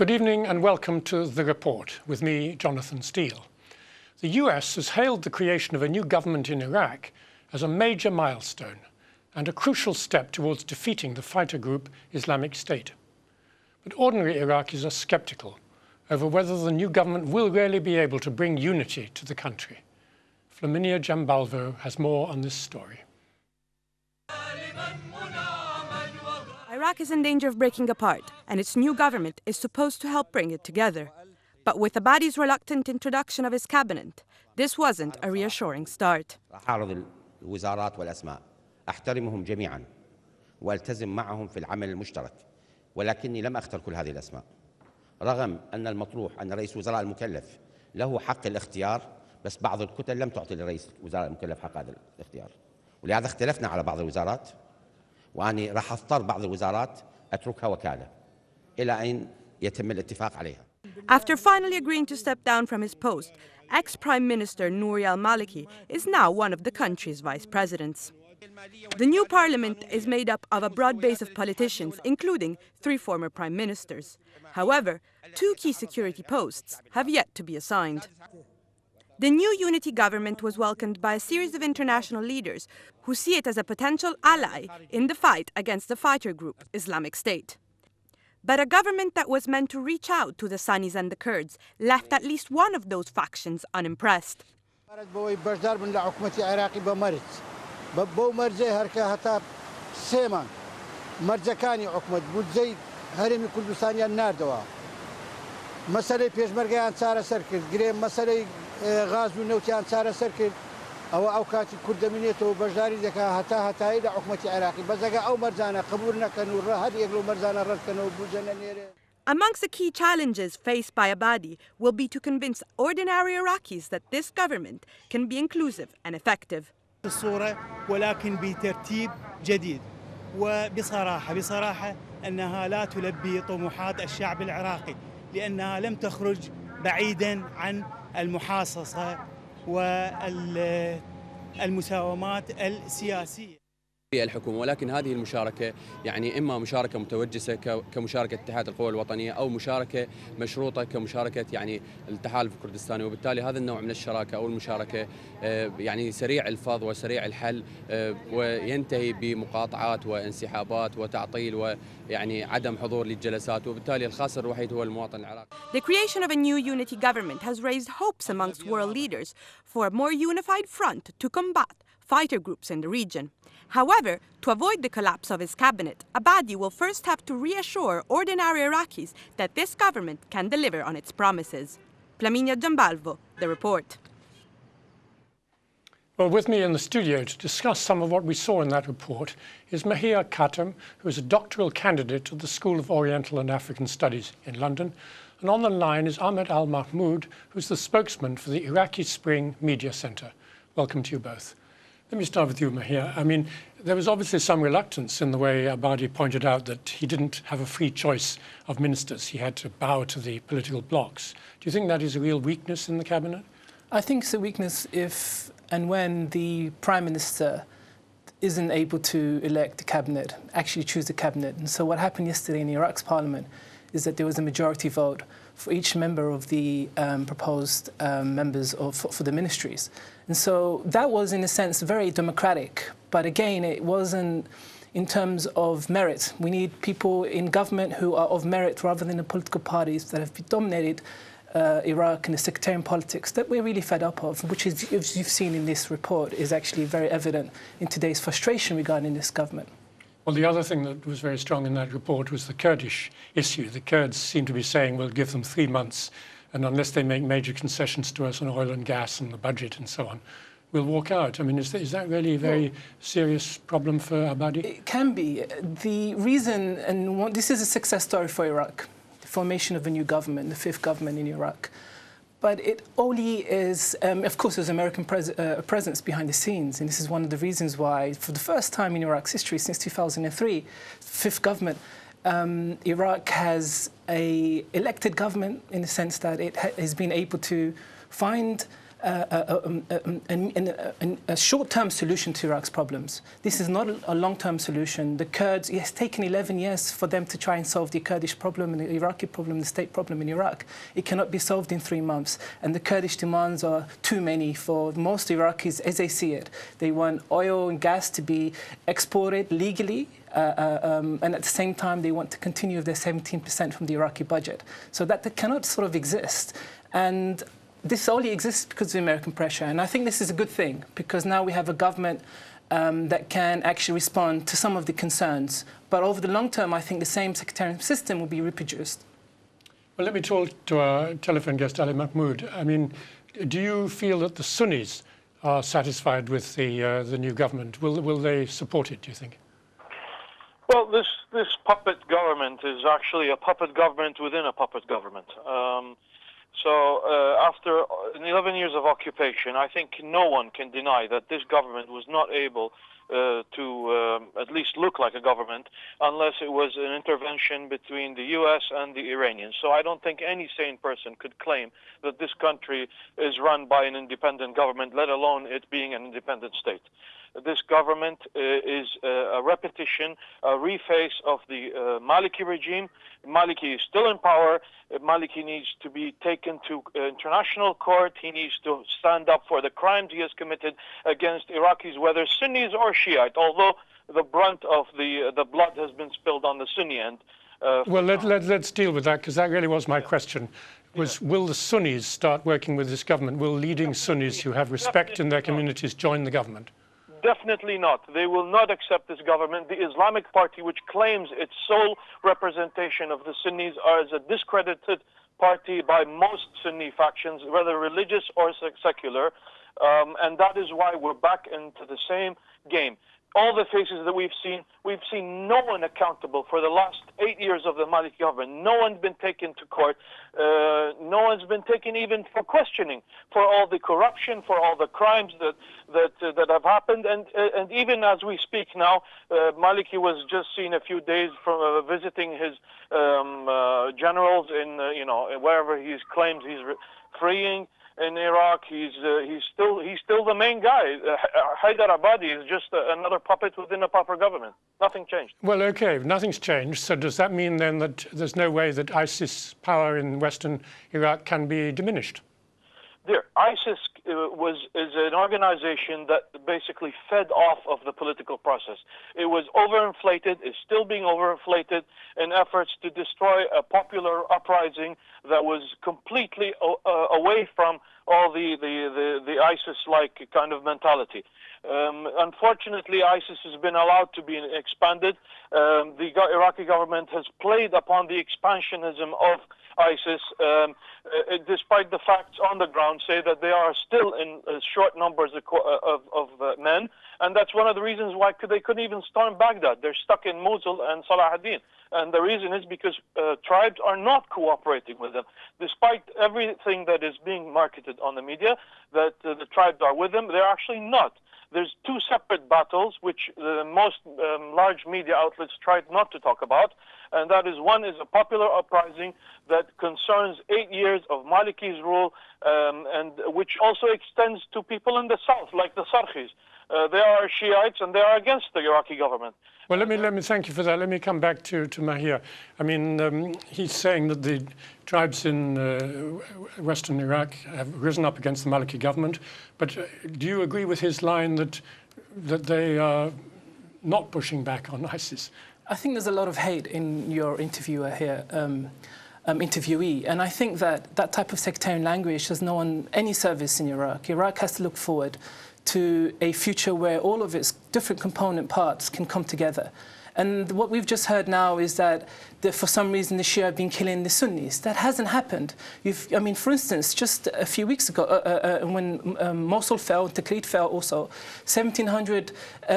Good evening and welcome to The Report with me, Jonathan Steele. The US has hailed the creation of a new government in Iraq as a major milestone and a crucial step towards defeating the fighter group Islamic State. But ordinary Iraqis are sceptical over whether the new government will really be able to bring unity to the country. Flaminia Jambalvo has more on this story. Iraq is in danger of breaking apart, and its new government is supposed to help bring it together. But with Abadi's reluctant introduction of his cabinet, this wasn't a reassuring start. أعرض الوزارات والأسماء أحترمهم جميعا والتزم معهم في العمل المشترك ولكني لم أختر كل هذه الأسماء رغم أن المطروح أن رئيس الوزراء المكلف له حق الاختيار بس بعض الكتل لم تعطي لرئيس الوزراء المكلف حق هذا الاختيار ولهذا اختلفنا على بعض الوزارات وأني راح أضطر بعض الوزارات أتركها وكالة إلى أن يتم الاتفاق عليها. After finally agreeing to step down from his post, ex-Prime Minister Nouri al-Maliki is now one of the country's vice presidents. The new parliament is made up of a broad base of politicians, including 3 former prime ministers. However, 2 key security posts have yet to be assigned. The new unity government was welcomed by a series of international leaders who see it as a potential ally in the fight against the fighter group Islamic State. But a government that was meant to reach out to the Sunnis and the Kurds left at least one of those factions unimpressed. Amongst the key challenges faced by Abadi will be to convince ordinary Iraqis that this government can be inclusive and effective. الصورة ولكن بترتيب جديد وبصراحة أنها لا تلبي طموحات الشعب العراقي لأنها لم تخرج بعيدا عن المحاصصة والمساومات السياسية. الحكومة ولكن هذه المشاركة يعني إما مشاركة متوجسة كمشاركة اتحاد القوى الوطنية أو مشاركة مشروطة كمشاركة يعني التحالف الكردستاني وبالتالي هذا النوع من الشراكة أو المشاركة يعني سريع الفاض وسريع الحل وينتهي بمقاطعات وانسحابات وتعطيل ويعني عدم حضور للجلسات وبالتالي الخاسر الوحيد هو المواطن العراقي. The creation of a new unity government has raised hopes amongst world leaders for a more unified front to combat fighter groups in the region. However, to avoid the collapse of his cabinet, Abadi will first have to reassure ordinary Iraqis that this government can deliver on its promises. Flaminia Jambalvo, The Report. Well, with me in the studio to discuss some of what we saw in that report is Mehiyar Kathem, who is a doctoral candidate at the School of Oriental and African Studies in London. And on the line is Ahmed Al-Mahmood, who's the spokesman for the Iraqi Spring Media Center. Welcome to you both. Let me start with you, Mehiyar. I mean, there was obviously some reluctance in the way Abadi pointed out that he didn't have a free choice of ministers. He had to bow to the political blocs. Do you think that is a real weakness in the cabinet? I think it's a weakness if and when the Prime Minister isn't able to elect the cabinet, actually choose the cabinet. And so what happened yesterday in Iraq's parliament is that there was a majority vote for each member of the proposed members for the ministries. And so that was, in a sense, very democratic. But again, it wasn't in terms of merit. We need people in government who are of merit rather than the political parties that have dominated Iraq and the sectarian politics that we're really fed up of, which is, as you've seen in this report, is actually very evident in today's frustration regarding this government. Well, the other thing that was very strong in that report was the Kurdish issue. The Kurds seem to be saying we'll give them 3 months, and unless they make major concessions to us on oil and gas and the budget and so on, we'll walk out. I mean, is that really a very serious problem for Abadi? It can be. The reason, and this is a success story for Iraq, the formation of a new government, the 5th government in Iraq. But it only is, of course, there's American presence behind the scenes. And this is one of the reasons why, for the first time in Iraq's history since 2003, 5th government, Iraq has an elected government in the sense that it has been able to find a short-term solution to Iraq's problems. This is not a long-term solution. The Kurds, it has taken 11 years for them to try and solve the Kurdish problem and the Iraqi problem, the state problem in Iraq. It cannot be solved in 3 months. And the Kurdish demands are too many for most Iraqis as they see it. They want oil and gas to be exported legally, and at the same time they want to continue with their 17% from the Iraqi budget. So that cannot sort of exist. And this only exists because of American pressure. And I think this is a good thing, because now we have a government that can actually respond to some of the concerns. But over the long term, I think the same sectarian system will be reproduced. Well, let me talk to our telephone guest, Al-Mahmood. I mean, do you feel that the Sunnis are satisfied with the new government? Will they support it, do you think? Well, this puppet government is actually a puppet government within a puppet government. After 11 years of occupation, I think no one can deny that this government was not able to at least look like a government unless it was an intervention between the U.S. and the Iranians. So I don't think any sane person could claim that this country is run by an independent government, let alone it being an independent state. This government is a repetition, a reface of the Maliki regime. Maliki is still in power. Maliki needs to be taken to international court. He needs to stand up for the crimes he has committed against Iraqis, whether Sunnis or Shiite, although the brunt of the blood has been spilled on the Sunni end. Well, let's deal with that, because that really was my question. Will the Sunnis start working with this government? Will leading Sunnis who have respect in their communities join the government? Definitely not. They will not accept this government. The Islamic Party, which claims its sole representation of the Sunnis, is a discredited party by most Sunni factions, whether religious or secular, and that is why we're back into the same game. All the faces that we've seen no one accountable for the last 8 years of the Maliki government. No one's been taken to court. No one's been taken even for questioning, for all the corruption, for all the crimes that have happened. And even as we speak now, Maliki was just seen a few days from visiting his generals in wherever he claims he's freeing. In Iraq, he's still the main guy. Haidar Abadi is just another puppet within a puppet government. Nothing changed. Well, okay, nothing's changed. So does that mean then that there's no way that ISIS power in western Iraq can be diminished? ISIS is an organization that basically fed off of the political process. It was overinflated, is still being overinflated in efforts to destroy a popular uprising that was completely away from all the ISIS-like kind of mentality. Unfortunately, ISIS has been allowed to be expanded. The Iraqi government has played upon the expansionism of ISIS, despite the facts on the ground say that they are still in short numbers of men, and that's one of the reasons why they couldn't even storm Baghdad. They're stuck in Mosul and Salah ad-Din, and the reason is because tribes are not cooperating with them. Despite everything that is being marketed on the media, that the tribes are with them, they're actually not. There's two separate battles, which the most large media outlets tried not to talk about, and that is, one is a popular uprising that concerns 8 years of Maliki's rule, and which also extends to people in the south, like the Sarkhis. They are Shiites and they are against the Iraqi government. Well, let me thank you for that. Let me come back to Mehiyar. I mean, he's saying that the tribes in western Iraq have risen up against the Maliki government, but do you agree with his line that they are not pushing back on ISIS? I think there's a lot of hate in your interviewer here, interviewee, and I think that type of sectarian language does no one any service in Iraq. Iraq has to look forward to a future where all of its different component parts can come together. And what we've just heard now is that for some reason the Shia have been killing the Sunnis. That hasn't happened. I mean, for instance, just a few weeks ago, when Mosul fell, Tikrit fell also, 1,700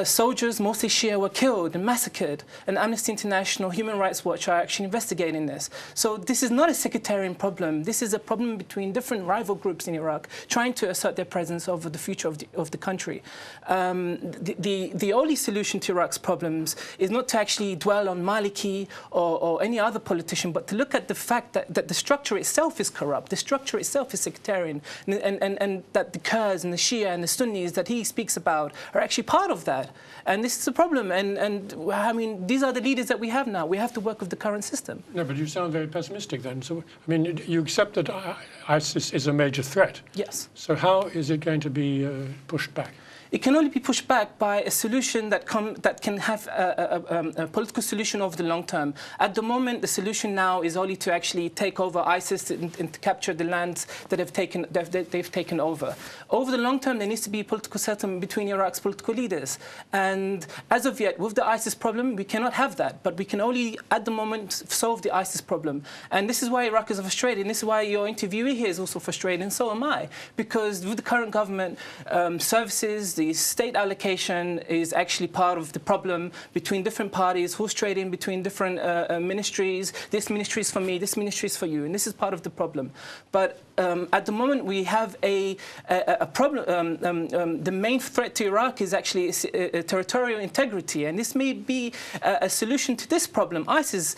soldiers, mostly Shia, were killed and massacred. And Amnesty International, Human Rights Watch are actually investigating this. So this is not a sectarian problem. This is a problem between different rival groups in Iraq trying to assert their presence over the future of the country. The only solution to Iraq's problems is not not to actually dwell on Maliki or any other politician, but to look at the fact that the structure itself is corrupt, the structure itself is sectarian, and that the Kurds and the Shia and the Sunnis that he speaks about are actually part of that. And this is a problem. And I mean, these are the leaders that we have now. We have to work with the current system. No, but you sound very pessimistic then. So, I mean, you accept that ISIS is a major threat. Yes. So how is it going to be pushed back? It can only be pushed back by a solution that can have a political solution over the long term. At the moment, the solution now is only to actually take over ISIS and to capture the lands that they've taken over. Over the long term, there needs to be a political settlement between Iraq's political leaders. And as of yet, with the ISIS problem, we cannot have that. But we can only, at the moment, solve the ISIS problem. And this is why Iraqis are frustrated. And this is why your interviewee here is also frustrated, and so am I. Because with the current government, services, the state allocation is actually part of the problem between different parties, who's trading between different ministries. This ministry is for me, this ministry is for you, and this is part of the problem. But at the moment, we have a problem. The main threat to Iraq is actually territorial integrity, and this may be a solution to this problem, ISIS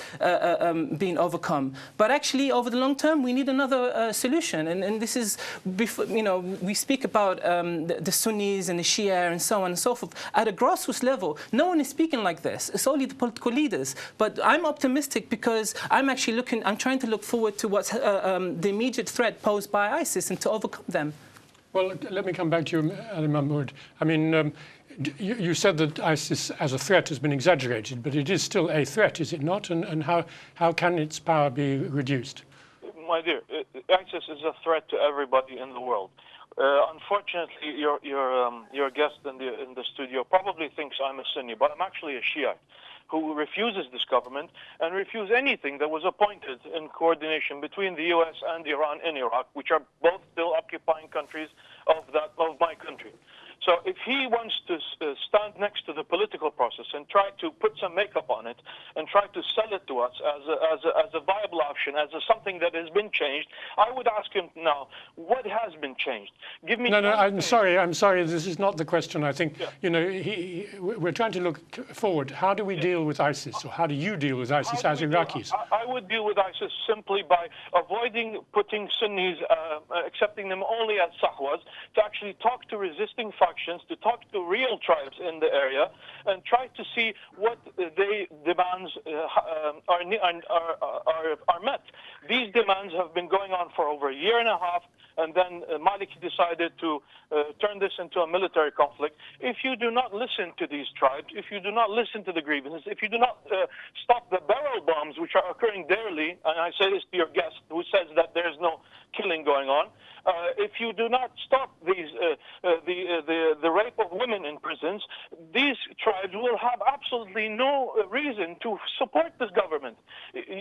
being overcome. But actually, over the long term, we need another solution, and this is, you know, we speak about the Sunnis and the Shia and so on and so forth. At a grassroots level, no one is speaking like this. It's only the political leaders. But I'm optimistic because I'm actually trying to look forward to what's the immediate threat posed by ISIS and to overcome them. Well, let me come back to you, Al-Mahmood. I mean, you said that ISIS as a threat has been exaggerated, but it is still a threat, is it not? And how can its power be reduced? My dear, ISIS is a threat to everybody in the world. Unfortunately, your guest in the studio probably thinks I'm a Sunni, but I'm actually a Shiite who refuses this government and refuse anything that was appointed in coordination between the U.S. and Iran in Iraq, which are both still occupying countries of my country. So if he wants to stand next to the political process and try to put some makeup on it and try to sell it to us as a viable option, as something that has been changed, I would ask him now, what has been changed? Give me. No, I'm sorry. This is not the question. I think, you know, we're trying to look forward. How do we deal with ISIS, or how do you deal with ISIS as Iraqis? I would deal with ISIS simply by avoiding putting Sunnis, accepting them only as Sahwas, to actually talk to resisting factions, to talk to real tribes in the area, and try to see what they demands are met. These demands have been going on for over a year and a half, and then Maliki decided to turn this into a military conflict. If you do not listen to these tribes, if you do not listen to the grievances, if you do not stop the barrel bombs which are occurring daily, and I say this to your guest who says that there's no killing going on, if you do not stop these the rape of women in prisons, these tribes will have absolutely no reason to support this government.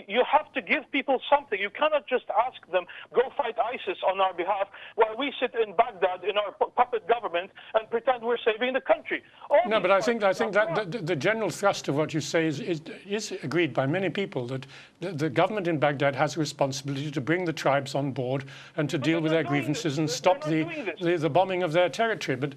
You have to give people something. You cannot just ask them, go fight ISIS on our behalf, while we sit in Baghdad in our puppet government and pretend we're saving the country. No, but I think that the general thrust of what you say is agreed by many people, that the government in Baghdad has a responsibility to bring the tribes on board and to deal with their grievances and stop the bombing of their territory. But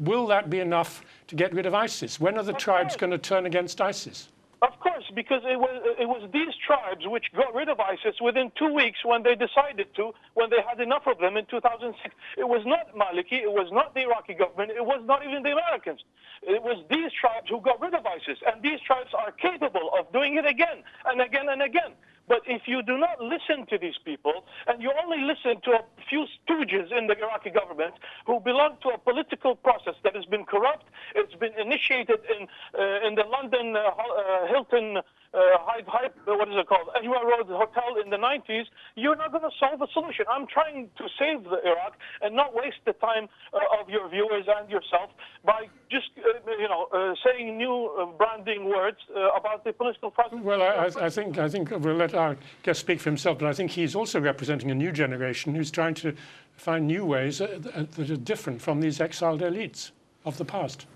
will that be enough to get rid of ISIS? When are the tribes going to turn against ISIS? Of course, because it was these tribes which got rid of ISIS within 2 weeks when they decided to, when they had enough of them in 2006. It was not Maliki, it was not the Iraqi government, it was not even the Americans. It was these tribes who got rid of ISIS, and these tribes are capable of doing it again and again and again. But if you do not listen to these people, and you only listen to a few stooges in the Iraqi government who belong to a political process that has been corrupt, it's been initiated in the London Hilton what is it called? Ajwa Road Hotel in the 90s, you're not going to solve a solution. I'm trying to save the Iraq and not waste the time of your viewers and yourself by just, saying new branding words about the political process. Well, I think we'll let our guest speak for himself, but I think he's also representing a new generation who's trying to find new ways that are different from these exiled elites of the past.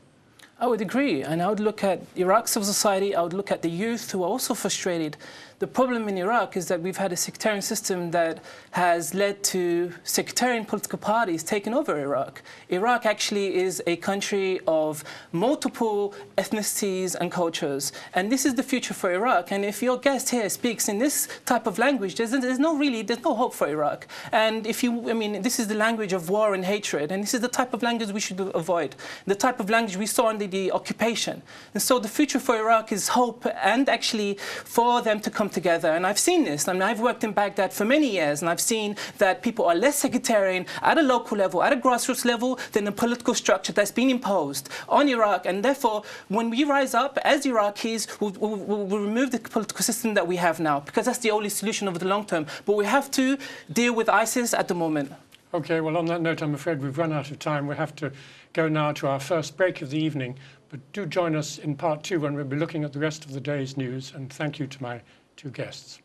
I would agree, and I would look at Iraq's civil society, I would look at the youth who are also frustrated The problem in Iraq is that we've had a sectarian system that has led to sectarian political parties taking over Iraq. Iraq actually is a country of multiple ethnicities and cultures, and this is the future for Iraq. And if your guest here speaks in this type of language, there's no hope for Iraq. And this is the language of war and hatred, and this is the type of language we should avoid, the type of language we saw under the occupation. And so the future for Iraq is hope, and actually for them to come together. And I've seen this. I mean, I've worked in Baghdad for many years, and I've seen that people are less sectarian at a local level, at a grassroots level, than the political structure that's been imposed on Iraq. And therefore, when we rise up as Iraqis, we'll remove the political system that we have now, because that's the only solution over the long term. But we have to deal with ISIS at the moment. Okay, well, on that note, I'm afraid we've run out of time. We have to go now to our first break of the evening. But do join us in part 2 when we'll be looking at the rest of the day's news. And thank you to my 2 guests.